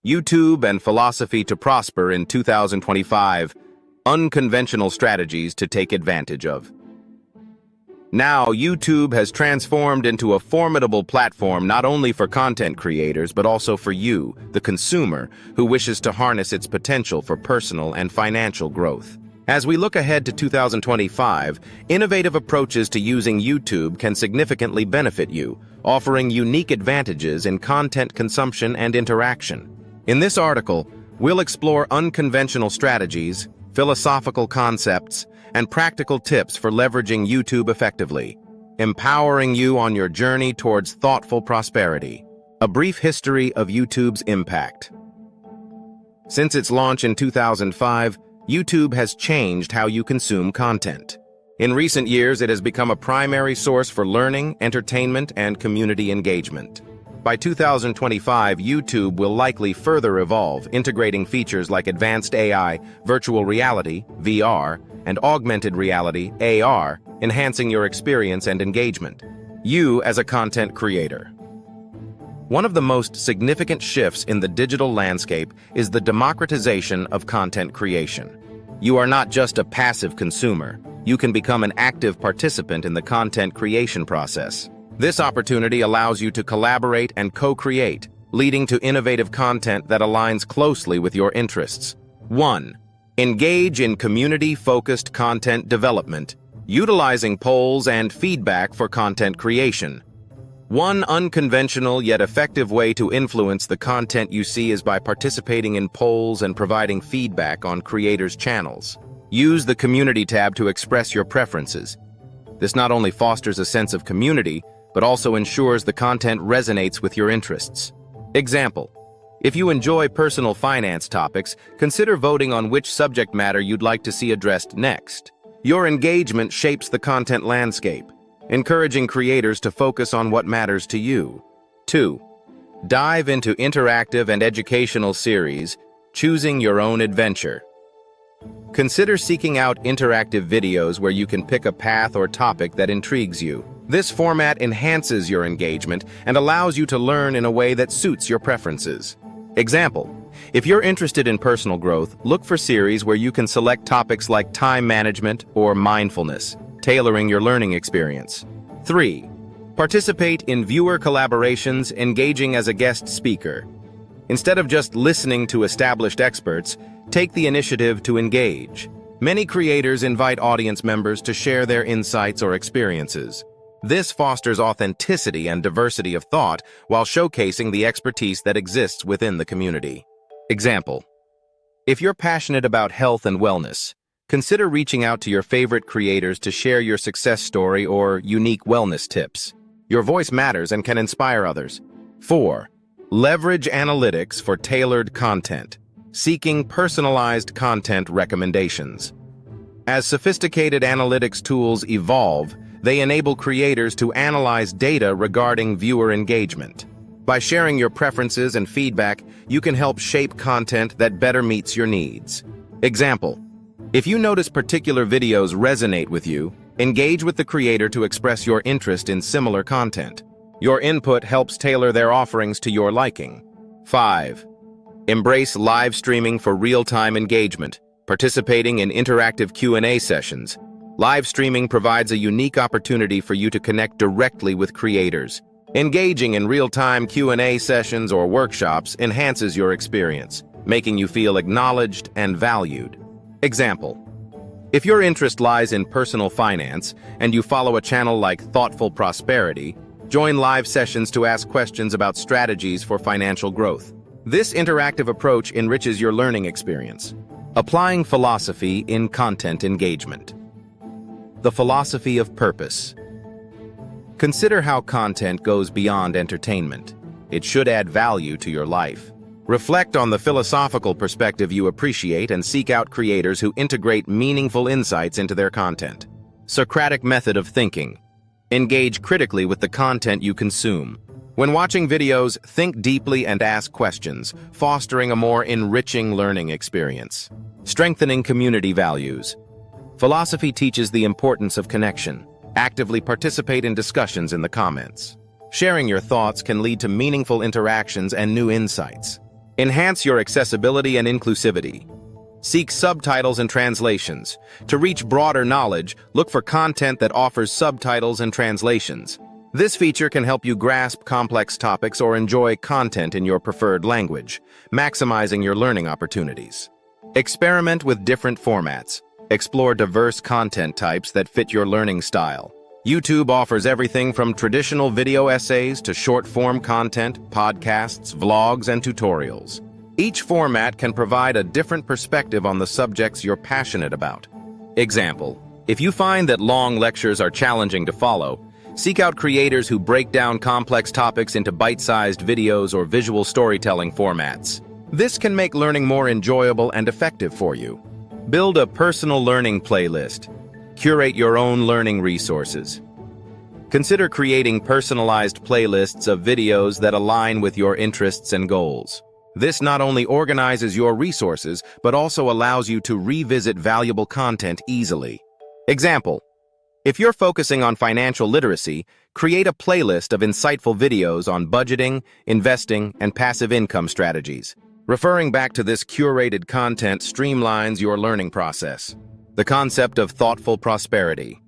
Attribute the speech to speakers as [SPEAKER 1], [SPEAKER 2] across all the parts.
[SPEAKER 1] YouTube and Philosophy to Prosper in 2025, Unconventional Strategies to Take Advantage of. Now, YouTube has transformed into a formidable platform not only for content creators, but also for you, the consumer, who wishes to harness its potential for personal and financial growth. As we look ahead to 2025, innovative approaches to using YouTube can significantly benefit you, offering unique advantages in content consumption and interaction. In this article, we'll explore unconventional strategies, philosophical concepts, and practical tips for leveraging YouTube effectively, empowering you on your journey towards thoughtful prosperity. A brief history of YouTube's impact. Since its launch in 2005, YouTube has changed how you consume content. In recent years, it has become a primary source for learning, entertainment, and community engagement. By 2025, YouTube will likely further evolve, integrating features like advanced AI, virtual reality, VR, and augmented reality, AR, enhancing your experience and engagement. You as a content creator. One of the most significant shifts in the digital landscape is the democratization of content creation. You are not just a passive consumer. You can become an active participant in the content creation process. This opportunity allows you to collaborate and co-create, leading to innovative content that aligns closely with your interests. 1. Engage in community-focused content development, utilizing polls and feedback for content creation. One unconventional yet effective way to influence the content you see is by participating in polls and providing feedback on creators' channels. Use the Community tab to express your preferences. This not only fosters a sense of community, but also ensures the content resonates with your interests. Example: if you enjoy personal finance topics, consider voting on which subject matter you'd like to see addressed next. Your engagement shapes the content landscape, encouraging creators to focus on what matters to you. 2. Dive into interactive and educational series, choosing your own adventure. Consider seeking out interactive videos where you can pick a path or topic that intrigues you. This format enhances your engagement and allows you to learn in a way that suits your preferences. Example: if you're interested in personal growth, look for series where you can select topics like time management or mindfulness, tailoring your learning experience. 3. Participate in viewer collaborations, engaging as a guest speaker. Instead of just listening to established experts, take the initiative to engage. Many creators invite audience members to share their insights or experiences. This fosters authenticity and diversity of thought while showcasing the expertise that exists within the community. Example: if you're passionate about health and wellness, consider reaching out to your favorite creators to share your success story or unique wellness tips. Your voice matters and can inspire others. 4. Leverage analytics for tailored content, seeking personalized content recommendations. As sophisticated analytics tools evolve, they enable creators to analyze data regarding viewer engagement. By sharing your preferences and feedback, you can help shape content that better meets your needs. Example: if you notice particular videos resonate with you, engage with the creator to express your interest in similar content. Your input helps tailor their offerings to your liking. 5. Embrace live streaming for real-time engagement, participating in interactive Q&A sessions. Live streaming provides a unique opportunity for you to connect directly with creators. Engaging in real-time Q&A sessions or workshops enhances your experience, making you feel acknowledged and valued. Example: if your interest lies in personal finance and you follow a channel like Thoughtful Prosperity, join live sessions to ask questions about strategies for financial growth. This interactive approach enriches your learning experience. Applying philosophy in content engagement. The philosophy of purpose. Consider how content goes beyond entertainment. It should add value to your life. Reflect on the philosophical perspective you appreciate and seek out creators who integrate meaningful insights into their content. Socratic method of thinking. Engage critically with the content you consume. When watching videos, think deeply and ask questions, fostering a more enriching learning experience. Strengthening community values. Philosophy teaches the importance of connection. Actively participate in discussions in the comments. Sharing your thoughts can lead to meaningful interactions and new insights. Enhance your accessibility and inclusivity. Seek subtitles and translations. To reach broader knowledge, look for content that offers subtitles and translations. This feature can help you grasp complex topics or enjoy content in your preferred language, maximizing your learning opportunities. Experiment with different formats. Explore diverse content types that fit your learning style. YouTube offers everything from traditional video essays to short-form content, podcasts, vlogs, and tutorials. Each format can provide a different perspective on the subjects you're passionate about. Example: if you find that long lectures are challenging to follow, seek out creators who break down complex topics into bite-sized videos or visual storytelling formats. This can make learning more enjoyable and effective for you. Build a personal learning playlist. Curate your own learning resources. Consider creating personalized playlists of videos that align with your interests and goals. This not only organizes your resources, but also allows you to revisit valuable content easily. Example: if you're focusing on financial literacy, create a playlist of insightful videos on budgeting, investing, and passive income strategies. Referring back to this curated content streamlines your learning process. The concept of thoughtful prosperity.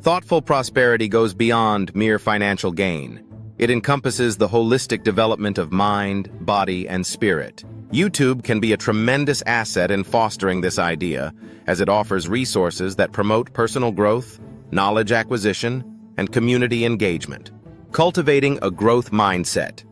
[SPEAKER 1] Thoughtful prosperity goes beyond mere financial gain. It encompasses the holistic development of mind, body, and spirit. YouTube can be a tremendous asset in fostering this idea, as it offers resources that promote personal growth, knowledge acquisition, and community engagement. Cultivating a growth mindset.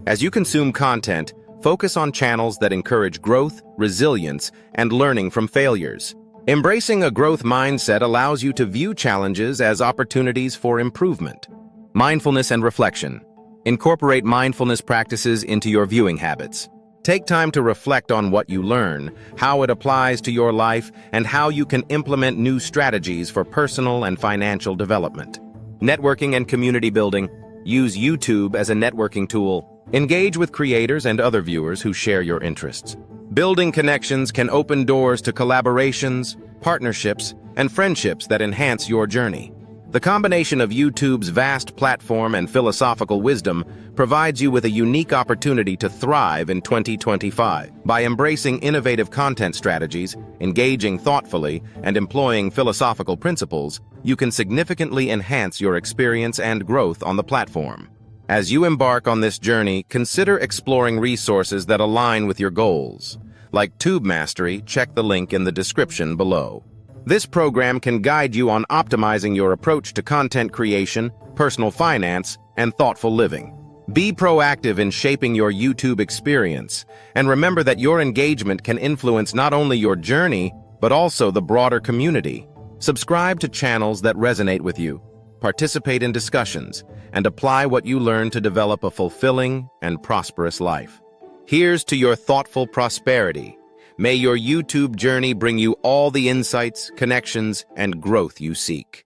[SPEAKER 1] As you consume content, focus on channels that encourage growth, resilience, and learning from failures. Embracing a growth mindset allows you to view challenges as opportunities for improvement. Mindfulness and reflection. Incorporate mindfulness practices into your viewing habits. Take time to reflect on what you learn, how it applies to your life, and how you can implement new strategies for personal and financial development. Networking and community building. Use YouTube as a networking tool. Engage with creators and other viewers who share your interests. Building connections can open doors to collaborations, partnerships, and friendships that enhance your journey. The combination of YouTube's vast platform and philosophical wisdom provides you with a unique opportunity to thrive in 2025. By embracing innovative content strategies, engaging thoughtfully, and employing philosophical principles, you can significantly enhance your experience and growth on the platform. As you embark on this journey, consider exploring resources that align with your goals. Like Tube Mastery, check the link in the description below. This program can guide you on optimizing your approach to content creation, personal finance, and thoughtful living. Be proactive in shaping your YouTube experience, and remember that your engagement can influence not only your journey, but also the broader community. Subscribe to channels that resonate with you, participate in discussions, and apply what you learn to develop a fulfilling and prosperous life. Here's to your thoughtful prosperity. May your YouTube journey bring you all the insights, connections, and growth you seek.